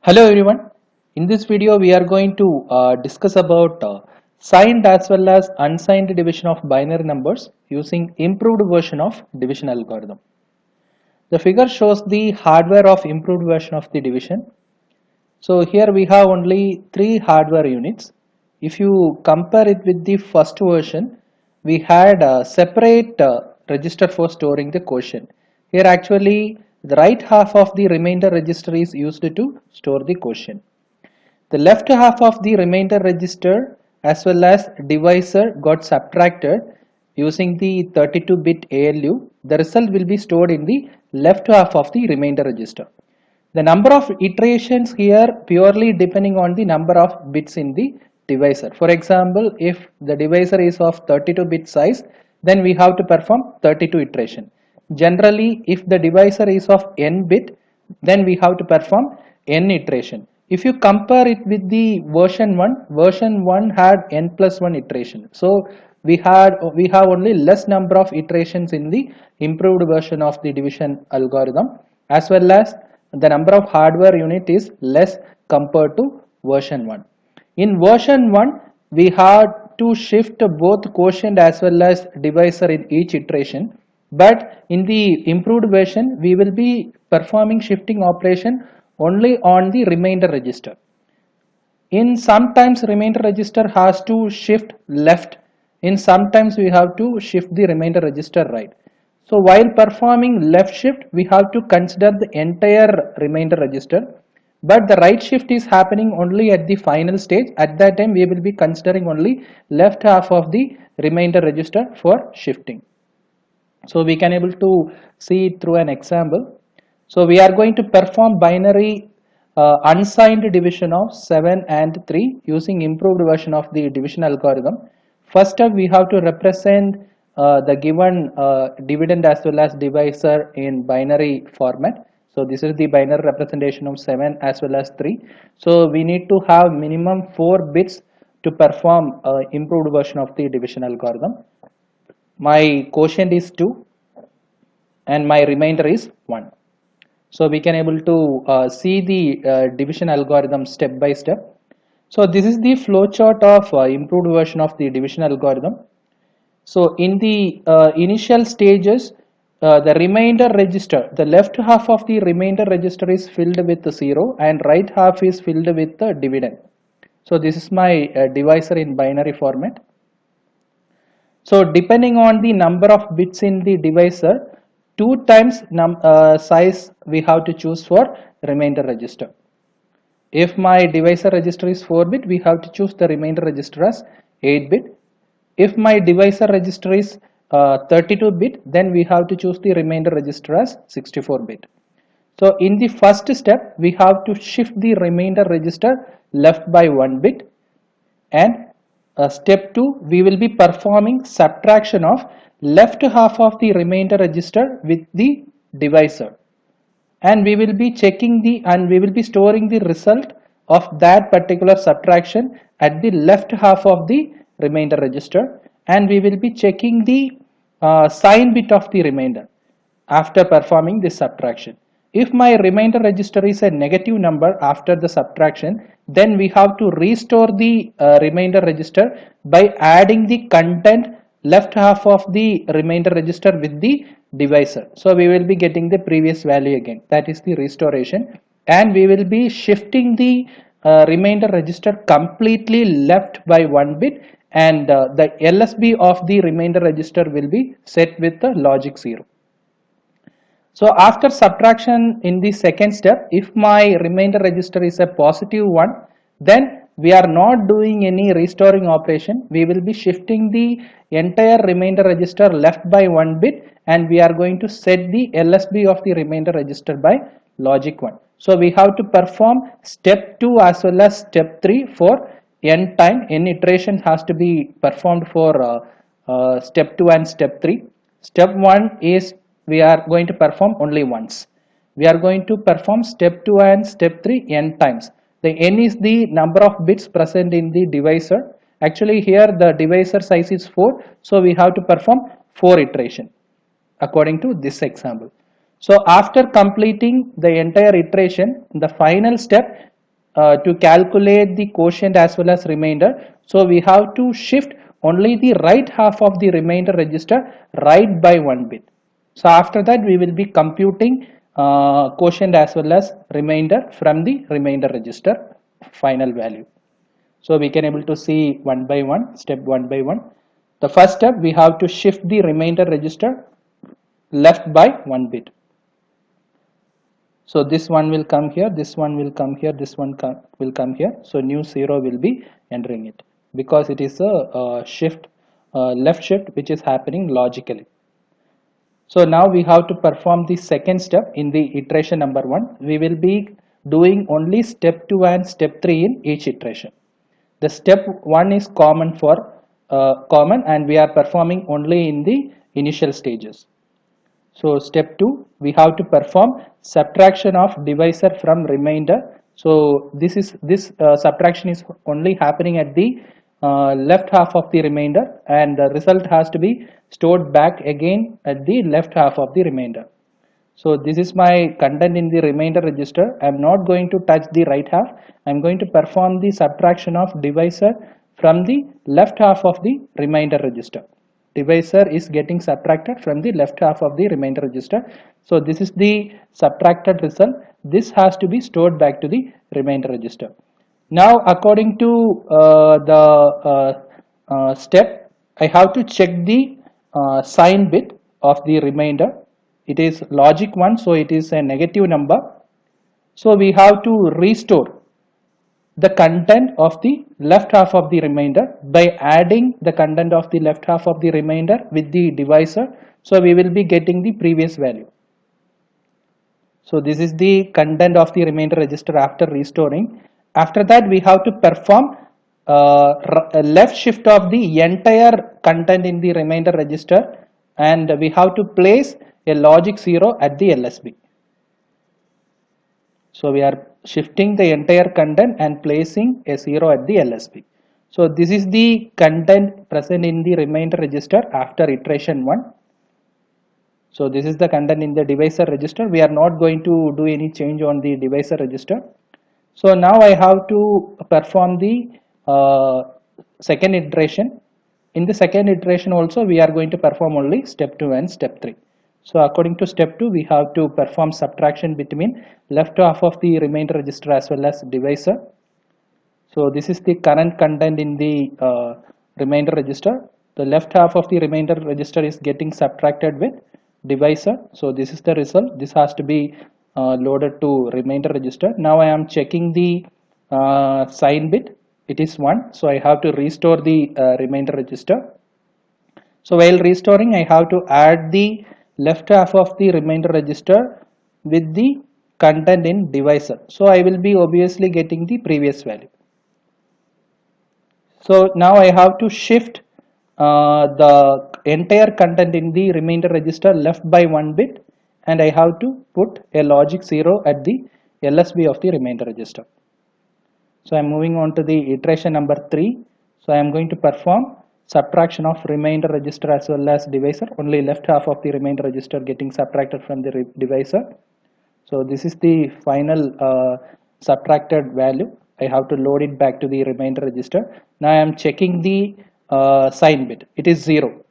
Hello everyone. In this video we are going to discuss about signed as well as unsigned division of binary numbers using improved version of division algorithm. The figure shows the hardware of improved version of the division. So here we have only 3 hardware units. If you compare it with the first version, we had a separate register for storing the quotient. Here actually the right half of the remainder register is used to store the quotient. The left half of the remainder register as well as divisor got subtracted using the 32-bit ALU. The result will be stored in the left half of the remainder register. The number of iterations here purely depending on the number of bits in the divisor. For example, if the divisor is of 32-bit size, then we have to perform 32 iteration. Generally, if the divisor is of n bit, then we have to perform n iteration. If you compare it with the version 1 had n plus 1 iteration. So we have only less number of iterations in the improved version of the division algorithm, as well as the number of hardware unit is less compared to version 1. In version 1 we had to shift both quotient as well as divisor in each iteration, but in the improved version we will be performing shifting operation only on the remainder register. In sometimes remainder register has to shift left, in sometimes we have to shift the remainder register right. So while performing left shift we have to consider the entire remainder register, but the right shift is happening only at the final stage. At that time we will be considering only left half of the remainder register for shifting. So we can able to see it through an example. So we are going to perform binary unsigned division of 7 and 3 using improved version of the division algorithm. First up we have to represent the given dividend as well as divisor in binary format. So this is the binary representation of 7 as well as 3. So we need to have minimum 4 bits to perform improved version of the division algorithm. My quotient is 2 and my remainder is 1. So we can able to see the division algorithm step by step. So this is the flowchart of improved version of the division algorithm. So in the initial stages, the remainder register, the left half of the remainder register is filled with 0 and right half is filled with the dividend. So this is my divisor in binary format. So depending on the number of bits in the divisor, 2 times size we have to choose for remainder register. If my divisor register is 4 bit, we have to choose the remainder register as 8 bit. If my divisor register is 32 bit, then we have to choose the remainder register as 64 bit. So in the first step, we have to shift the remainder register left by 1 bit, and step 2 we will be performing subtraction of left half of the remainder register with the divisor, and we will be checking the and we will be storing the result of that particular subtraction at the left half of the remainder register, and we will be checking the sign bit of the remainder after performing this subtraction. If my remainder register is a negative number after the subtraction, then we have to restore the remainder register by adding the content left half of the remainder register with the divisor. So we will be getting the previous value again, that is the restoration, and we will be shifting the remainder register completely left by 1 bit, and the LSB of the remainder register will be set with the logic 0. So after subtraction in the second step, if my remainder register is a positive one, then we are not doing any restoring operation. We will be shifting the entire remainder register left by 1 bit, and we are going to set the LSB of the remainder register by logic 1. So we have to perform step 2 as well as step 3 for n time. N iteration has to be performed for step 2 and step 3. Step 1 is we are going to perform only once. We are going to perform step 2 and step 3 n times. The n is the number of bits present in the divisor. Actually here the divisor size is 4, so we have to perform 4 iteration according to this example. So after completing the entire iteration, in the final step to calculate the quotient as well as remainder. So we have to shift only the right half of the remainder register right by 1 bit. So after that we will be computing quotient as well as remainder from the remainder register final value. So we can able to see one by one, step one by one. The first step, we have to shift the remainder register left by 1 bit. So this one will come here, this one will come here, this one will come here. So new 0 will be entering it because it is a shift, left shift which is happening logically. So now we have to perform the second step in the iteration number 1. We will be doing only step 2 and step 3 in each iteration. The step 1 is common for common and we are performing only in the initial stages. So step 2, we have to perform subtraction of divisor from remainder. So this subtraction is only happening at the left half of the remainder, and the result has to be stored back again at the left half of the remainder. So this is my content in the remainder register. I am not going to touch the right half. I am going to perform the subtraction of divisor from the left half of the remainder register. Divisor is getting subtracted from the left half of the remainder register. So this is the subtracted result. This has to be stored back to the remainder register. Now according to the step, I have to check the sign bit of the remainder. It is logic 1, so it is a negative number. So we have to restore the content of the left half of the remainder by adding the content of the left half of the remainder with the divisor. So we will be getting the previous value. So this is the content of the remainder register after restoring. After that we have to perform left shift of the entire content in the remainder register, and we have to place a logic 0 at the LSB. So we are shifting the entire content and placing a 0 at the LSB. So this is the content present in the remainder register after iteration 1. So this is the content in the divisor register. We are not going to do any change on the divisor register. So now I have to perform the second iteration. In the second iteration also we are going to perform only step 2 and step 3. So according to step 2 we have to perform subtraction between left half of the remainder register as well as divisor. So this is the current content in the remainder register. The left half of the remainder register is getting subtracted with divisor. So this is the result. This has to be loaded to remainder register. Now I am checking the sign bit. It is 1. So I have to restore the remainder register. So while restoring, I have to add the left half of the remainder register with the content in divisor. So I will be obviously getting the previous value. So now I have to shift the entire content in the remainder register left by 1 bit, and I have to put a logic 0 at the LSB of the remainder register. So I am moving on to the iteration number 3. So I am going to perform subtraction of remainder register as well as divisor. Only left half of the remainder register getting subtracted from the divisor. So this is the final subtracted value. I have to load it back to the remainder register. Now I am checking the sign bit. It is 0.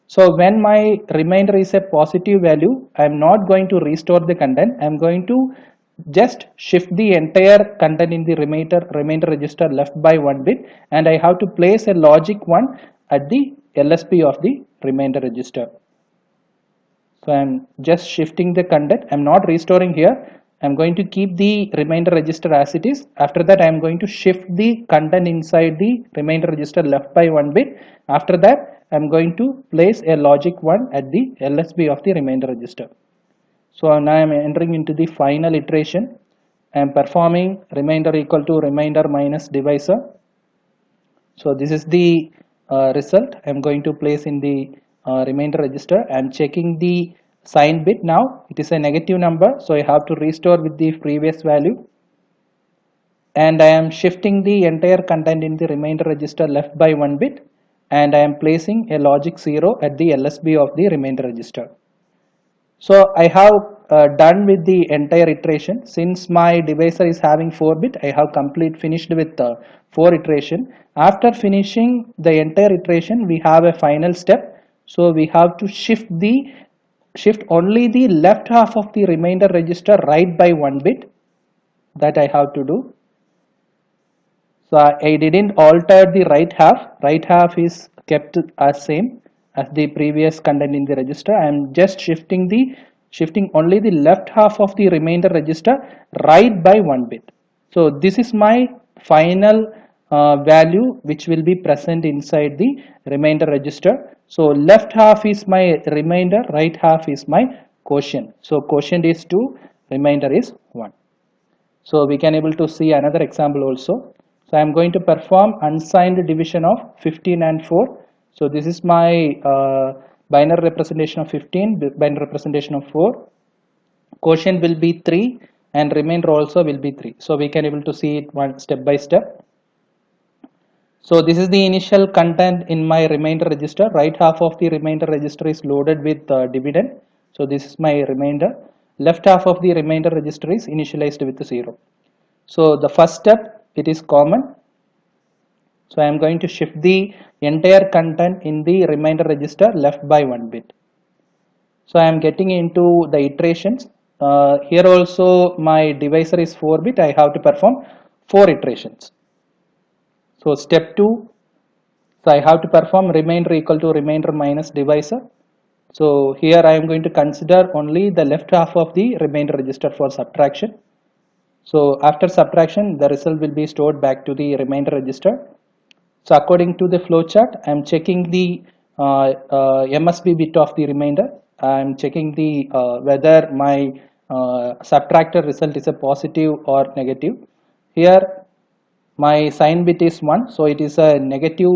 So when my remainder is a positive value, I am not going to restore the content. I am going to just shift the entire content in the remainder register left by 1 bit, and I have to place a logic 1 at the LSB of the remainder register. So I am just shifting the content. I am not restoring here. I am going to keep the remainder register as it is. After that I am going to shift the content inside the remainder register left by 1 bit. After that I am going to place a logic 1 at the LSB of the remainder register. So now I am entering into the final iteration. I am performing remainder equal to remainder minus divisor. So this is the result I am going to place in the remainder register. I am checking the sign bit now. It is a negative number, so I have to restore with the previous value. And I am shifting the entire content in the remainder register left by 1 bit, and I am placing a logic 0 at the LSB of the remainder register. So I have done with the entire iteration. Since my divisor is having 4 bit, I have finished with 4 iteration. After finishing the entire iteration, we have a final step. So we have to shift only the left half of the remainder register right by 1 bit. That I have to do. So I didn't alter the right half. Right half is kept as same as the previous content in the register. I am just shifting only the left half of the remainder register right by 1 bit. So this is my final value which will be present inside the remainder register. So left half is my remainder, right half is my quotient. So quotient is 2, remainder is 1. So we can able to see another example also. So I am going to perform unsigned division of 15 and 4. So this is my binary representation of 15, binary representation of 4. Quotient will be 3 and remainder also will be 3. So we can able to see it one step by step. So this is the initial content in my remainder register. Right half of the remainder register is loaded with dividend. So this is my remainder. Left half of the remainder register is initialized with 0. So the first step, it is common. So I am going to shift the entire content in the remainder register left by 1 bit. So I am getting into the iterations. Here also my divisor is 4 bit. I have to perform 4 iterations. So step 2, so I have to perform remainder equal to remainder minus divisor. So here I am going to consider only the left half of the remainder register for subtraction. So after subtraction, the result will be stored back to the remainder register. So according to the flowchart, I am checking the MSB bit of the remainder. I am checking the whether my subtracted result is a positive or negative. Here my sign bit is 1, so it is a negative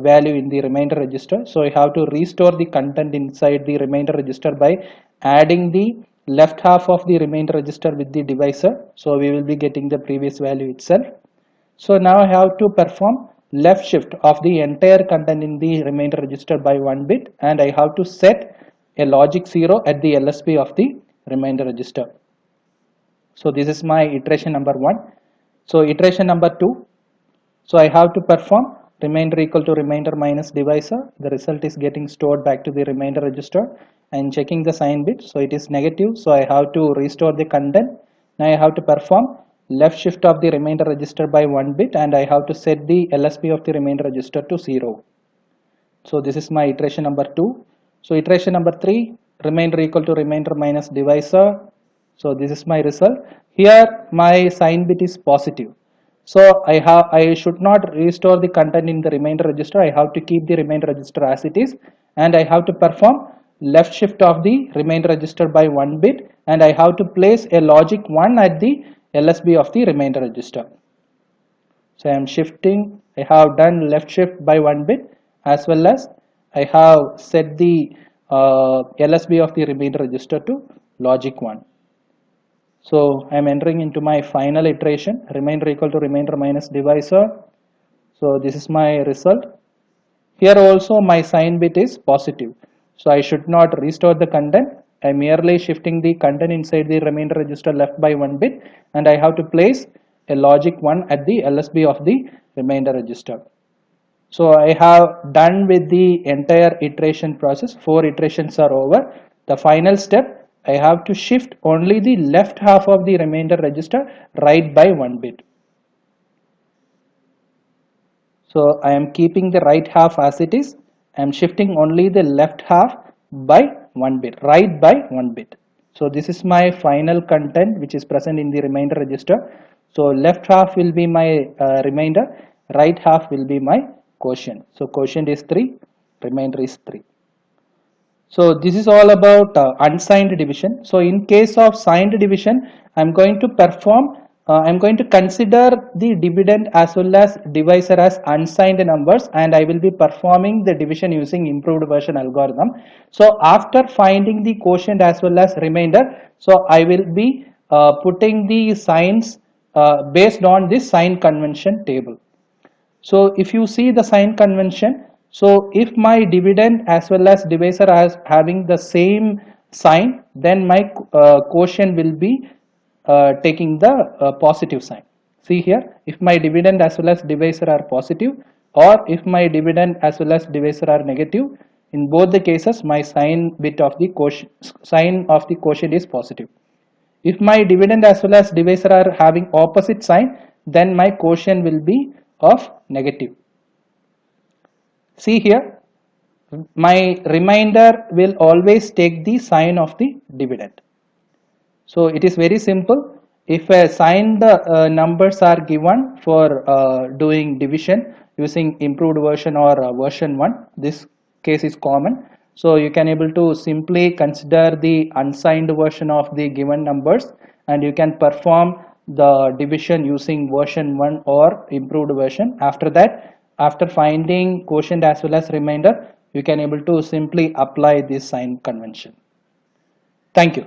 value in the remainder register. So I have to restore the content inside the remainder register by adding the left half of the remainder register with the divisor. So we will be getting the previous value itself. So now I have to perform left shift of the entire content in the remainder register by 1 bit, and I have to set a logic 0 at the LSB of the remainder register. So this is my iteration number 1. So iteration number 2. So I have to perform remainder equal to remainder minus divisor. The result is getting stored back to the remainder register and checking the sign bit. So it is negative. So I have to restore the content. Now I have to perform left shift of the remainder register by 1 bit, and I have to set the LSB of the remainder register to 0. So this is my iteration number 2. So iteration number 3, remainder equal to remainder minus divisor. So this is my result. Here my sign bit is positive. So I should not restore the content in the remainder register. I have to keep the remainder register as it is, and I have to perform left shift of the remainder register by 1 bit, and I have to place a logic 1 at the LSB of the remainder register. So I am shifting. I have done left shift by 1 bit, as well as I have set the LSB of the remainder register to logic 1. So I am entering into my final iteration, remainder equal to remainder minus divisor. So this is my result. Here also my sign bit is positive. So I should not restore the content. I am merely shifting the content inside the remainder register left by 1 bit, and I have to place a logic 1 at the LSB of the remainder register. So I have done with the entire iteration process. 4 iterations are over. The final step, I have to shift only the left half of the remainder register right by 1 bit. So I am keeping the right half as it is. I am shifting only the left half by 1 bit, right by 1 bit. So this is my final content which is present in the remainder register. So left half will be my remainder, right half will be my quotient. So quotient is 3, remainder is 3. So this is all about unsigned division. So in case of signed division, I'm going to I'm going to consider the dividend as well as divisor as unsigned numbers, and I will be performing the division using improved version algorithm. So after finding the quotient as well as remainder, so I will be putting the signs based on this sign convention table. So if you see the sign convention, so if my dividend as well as divisor as having the same sign, then my quotient will be taking the positive sign. See here, if my dividend as well as divisor are positive, or if my dividend as well as divisor are negative, in both the cases my sign of the quotient is positive. If my dividend as well as divisor are having opposite sign, then my quotient will be of negative. See here, my remainder will always take the sign of the dividend. So it is very simple. If a signed numbers are given for doing division using improved version or version 1, this case is common. So you can able to simply consider the unsigned version of the given numbers, and you can perform the division using version 1 or improved version. After that, after finding quotient as well as remainder, you can able to simply apply this sign convention. Thank you.